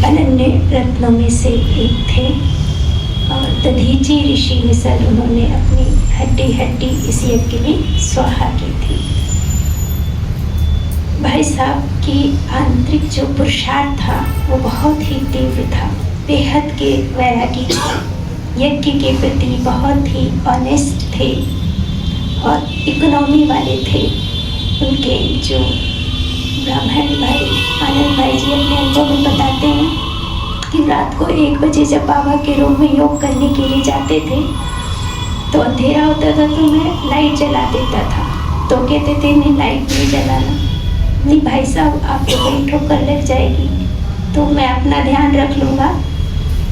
अनन्य रत्नों में से एक थे और दधीची ऋषि मिसल उन्होंने अपनी हड्डी हड्डी इस यज्ञ में स्वाहा की थी। भाई साहब की आंतरिक जो पुरुषार्थ था वो बहुत ही तीव्र था, बेहद के वैरागी थे, यज्ञ के प्रति बहुत ही ऑनेस्ट थे और इकोनॉमी वाले थे। उनके जो ब्राह्मण भाई आनंद भाई जी अपने अनुभव में बताते हैं कि रात को 1 बजे जब बाबा के रूम में योग करने के लिए जाते थे तो अंधेरा होता था तो मैं लाइट जला देता था। तो कहते थे नहीं लाइट नहीं जलाना। नहीं भाई साहब आपको कहीं ठोकर लग जाएगी तो मैं अपना ध्यान रख लूँगा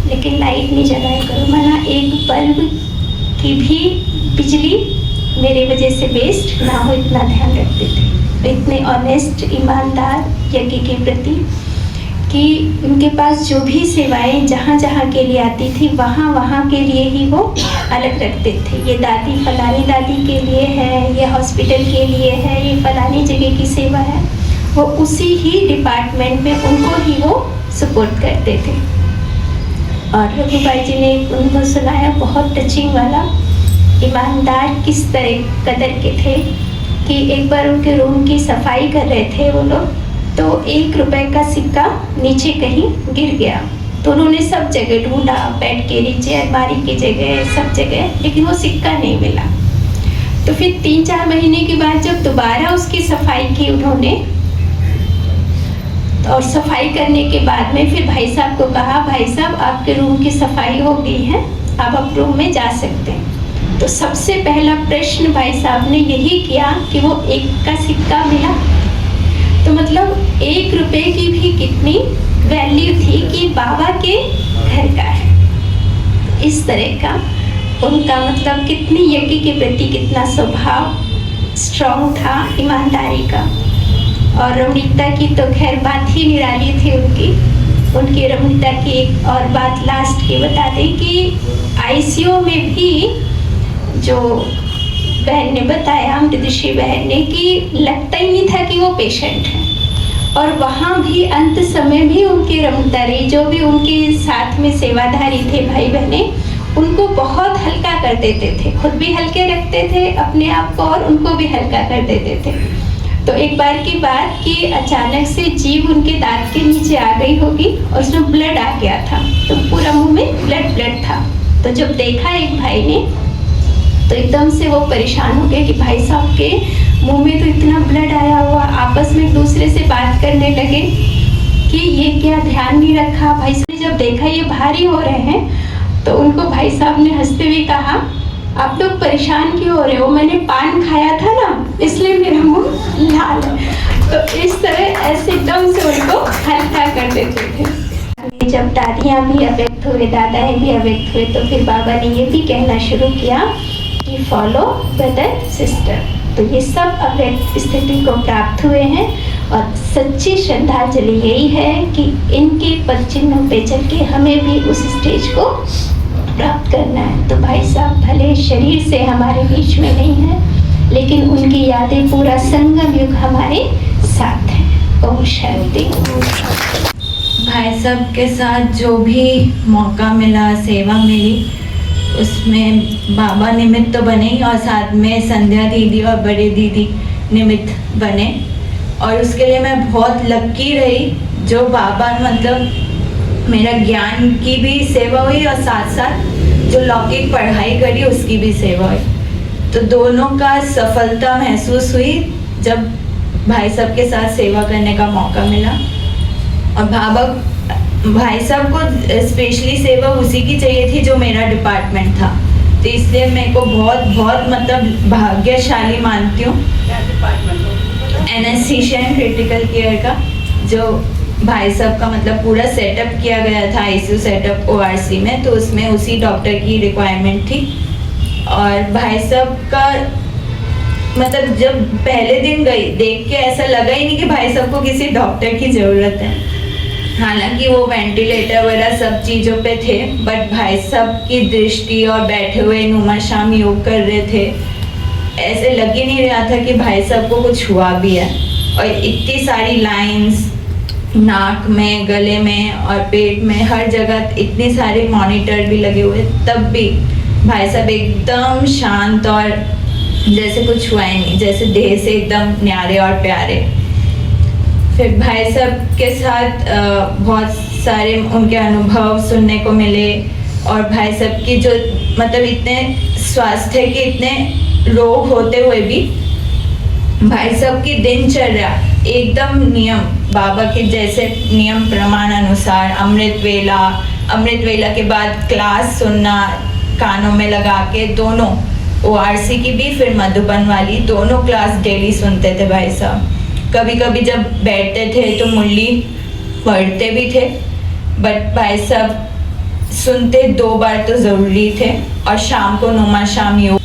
लेकिन लाइट नहीं जलाया करो। माना एक बल्ब की भी बिजली मेरे वजह से वेस्ट ना हो इतना ध्यान रखते थे। इतने ऑनेस्ट ईमानदार यज्ञ के प्रति कि उनके पास जो भी सेवाएं जहाँ जहाँ के लिए आती थी वहाँ वहाँ के लिए ही वो अलग रखते थे। ये दादी फलानी दादी के लिए है, ये हॉस्पिटल के लिए है, ये फलानी जगह की सेवा है, वो उसी ही डिपार्टमेंट में उनको ही वो सपोर्ट करते थे। और रघु भाई जी ने उनको सुनाया बहुत टचिंग वाला, ईमानदार किस तरह कदर के थे कि एक बार उनके रूम की सफाई कर रहे थे वो लोग तो 1 रुपए का सिक्का नीचे कहीं गिर गया तो उन्होंने सब जगह ढूंढा, बेड के नीचे, अलमारी की जगह, सब जगह, लेकिन वो सिक्का नहीं मिला। तो फिर 3-4 महीने के बाद जब दोबारा उसकी सफाई की उन्होंने और सफाई करने के बाद में फिर भाई साहब को कहा भाई साहब आपके रूम की सफाई हो गई है, आप रूम में जा सकते हैं। तो सबसे पहला प्रश्न भाई साहब ने यही किया कि वो 1 का सिक्का मिला। तो मतलब 1 रुपए की भी कितनी वैल्यू थी कि बाबा के घर का है। इस तरह का उनका मतलब कितनी यज्ञ के प्रति कितना स्वभाव स्ट्रॉन्ग था, ईमानदारी का। और रमणीकता की तो खैर बात ही निराली थी उनकी रमणीकता की एक और बात लास्ट की बता दें कि आईसीयू में भी जो बहन ने बताया, अमृतश्री बहन ने, कि लगता ही नहीं था कि वो पेशेंट है। और वहाँ भी अंत समय भी उनकी रमणीकता रही, जो भी उनके साथ में सेवाधारी थे भाई बहने उनको बहुत हल्का कर देते थे, खुद भी हल्के रखते थे अपने आप को और उनको भी हल्का कर देते थे। तो एक बार की बात कि अचानक से जीभ उनके दांत के नीचे आ गई होगी और उसमें ब्लड आ गया था, तो पूरा मुंह में ब्लड था। तो जब देखा एक भाई ने तो एकदम से वो परेशान हो गए कि भाई साहब के मुंह में तो इतना ब्लड आया हुआ। आपस में एक दूसरे से बात करने लगे कि ये क्या ध्यान नहीं रखा। भाई साहब ने जब देखा ये भारी हो रहे हैं तो उनको भाई साहब ने हंसते हुए कहा आप लोग परेशान क्यों हो रहे हो, मैंने पान खाया था ना इसलिए मेरा मुंह लाल है। तो इस तरह ऐसे एकदम से उनको हल्का कर देते थे। जब दादियाँ भी अव्यक्त हुए, दादाएँ भी अव्यक्त हुए तो फिर बाबा ने ये भी कहना शुरू किया कि फॉलो ब्रदर सिस्टर। तो ये सब अव्यक्त स्थिति को प्राप्त हुए हैं और सच्ची श्रद्धांजलि यही है कि इनके पद चिन्हों पे चल के हमें भी उस स्टेज को प्राप्त करना है। तो भाई साहब भले शरीर से हमारे बीच में नहीं है लेकिन उनकी यादें पूरा संगम युग हमारे साथ है। ओम शांति। भाई साहब के साथ जो भी मौका मिला, सेवा मिली, उसमें बाबा निमित्त तो बने और साथ में संध्या दीदी और बड़े दीदी निमित्त बने। और उसके लिए मैं बहुत लक्की रही जो बाबा मतलब मेरा ज्ञान की भी सेवा हुई और साथ साथ जो लौकिक पढ़ाई करी उसकी भी सेवा हुई। तो दोनों का सफलता महसूस हुई जब भाई साहब के साथ सेवा करने का मौका मिला। और भाई साहब को स्पेशली सेवा उसी की चाहिए थी जो मेरा डिपार्टमेंट था, तो इसलिए मेरे को बहुत मतलब भाग्यशाली मानती हूँ। एनेस्थीसिया क्रिटिकल केयर का जो भाई साहब का मतलब पूरा सेटअप किया गया था, आईसीयू सेटअप ओआरसी में, तो उसमें उसी डॉक्टर की रिक्वायरमेंट थी। और भाई साहब का मतलब जब पहले दिन गई देख के ऐसा लगा ही नहीं कि भाई साहब को किसी डॉक्टर की ज़रूरत है। हालांकि वो वेंटिलेटर वगैरह सब चीज़ों पे थे, बट भाई साहब की दृष्टि और बैठे हुए नुमाशाम योग कर रहे थे, ऐसे लग ही नहीं रहा था कि भाई साहब को कुछ हुआ भी है। और इतनी सारी लाइंस नाक में, गले में और पेट में, हर जगह इतने सारे मॉनिटर भी लगे हुए, तब भी भाई साहब एकदम शांत और जैसे कुछ हुआ ही नहीं, जैसे देह से एकदम न्यारे और प्यारे। फिर भाई साहब के साथ बहुत सारे उनके अनुभव सुनने को मिले, और भाई साहब की जो मतलब इतने स्वास्थ्य के इतने रोग होते हुए भी भाई साहब की दिनचर्या एकदम नियम, बाबा के जैसे नियम प्रमाण अनुसार अमृत वेला के बाद क्लास सुनना कानों में लगा के, दोनों ORC की भी फिर मधुबन वाली, दोनों क्लास डेली सुनते थे भाई साहब। कभी कभी जब बैठते थे तो मुरली पढ़ते भी थे, बट भाई साहब सुनते 2 बार तो ज़रूरी थे, और शाम को नुमा शाम योग,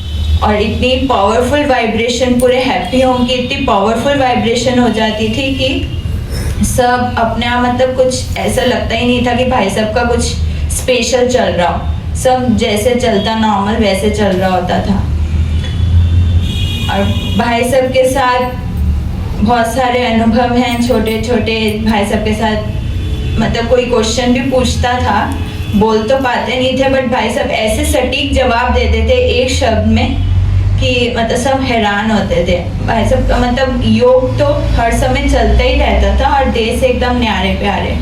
और इतनी पावरफुल वाइब्रेशन, पूरे हैप्पी होम की इतनी पावरफुल वाइब्रेशन हो जाती थी कि सब अपने आप मतलब कुछ ऐसा लगता ही नहीं था कि भाई साहब का कुछ स्पेशल चल रहा हो, सब जैसे चलता नॉर्मल वैसे चल रहा होता था। और भाई साहब के साथ बहुत सारे अनुभव हैं छोटे छोटे। भाई साहब के साथ मतलब कोई क्वेश्चन भी पूछता था, बोल तो पाते नहीं थे, बट भाई साहब ऐसे सटीक जवाब देते थे एक शब्द में कि मतलब सब हैरान होते थे। भाई साहब का मतलब योग तो हर समय चलता ही रहता था, और देह से एकदम न्यारे प्यारे।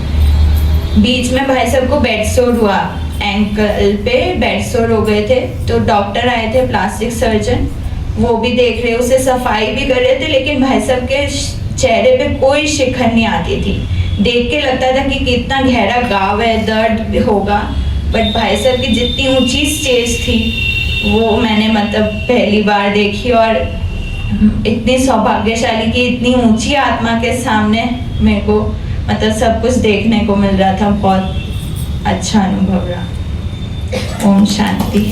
बीच में भाई साहब को बेड सोर हुआ, एंकल पे बेड सोर हो गए थे, तो डॉक्टर आए थे, प्लास्टिक सर्जन, वो भी देख रहे, उसे सफाई भी कर रहे थे, लेकिन भाई साहब के चेहरे पे कोई शिकन नहीं आती थी। देख के लगता था कि कितना गहरा घाव है, दर्द होगा, बट भाई साहब की जितनी ऊंची स्टेज थी वो मैंने मतलब पहली बार देखी, और इतनी सौभाग्यशाली कि इतनी ऊंची आत्मा के सामने मेरे को मतलब सब कुछ देखने को मिल रहा था। बहुत अच्छा अनुभव रहा। ओम शांति।